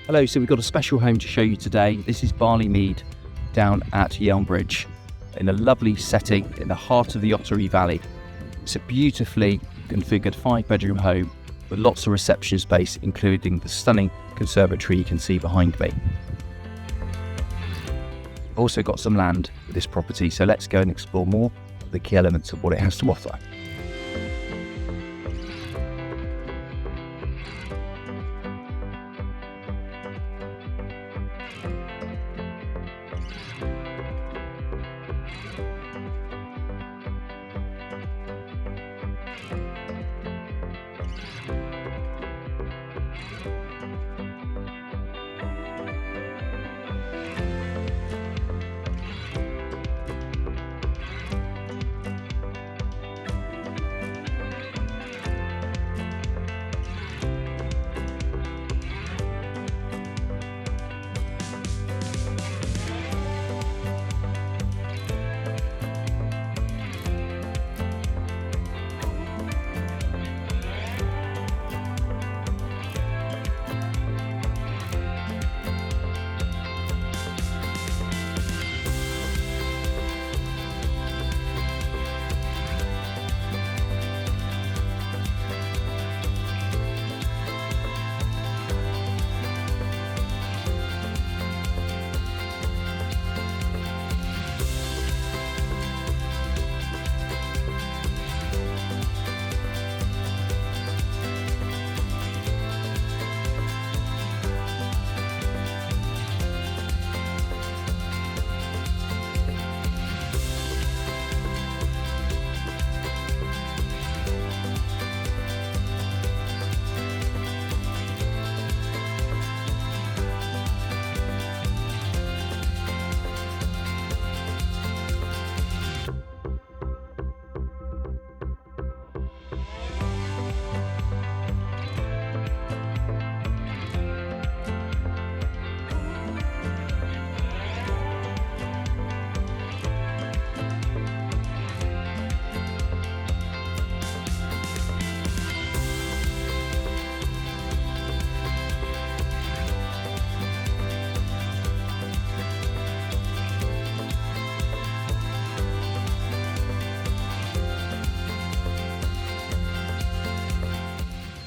Hello, so we've got a special home to show you today. This is Barleymead down at Yeolmbridge in a lovely setting in the heart of the Ottery Valley. It's a beautifully configured 5-bedroom home with lots of reception space, including the stunning conservatory you can see behind me. I've also got some land with this property, so let's go and explore more of the key elements of what it has to offer.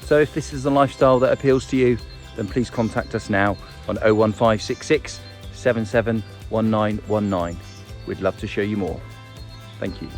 So if this is a lifestyle that appeals to you, then please contact us now on 01566 771919. We'd love to show you more. Thank you.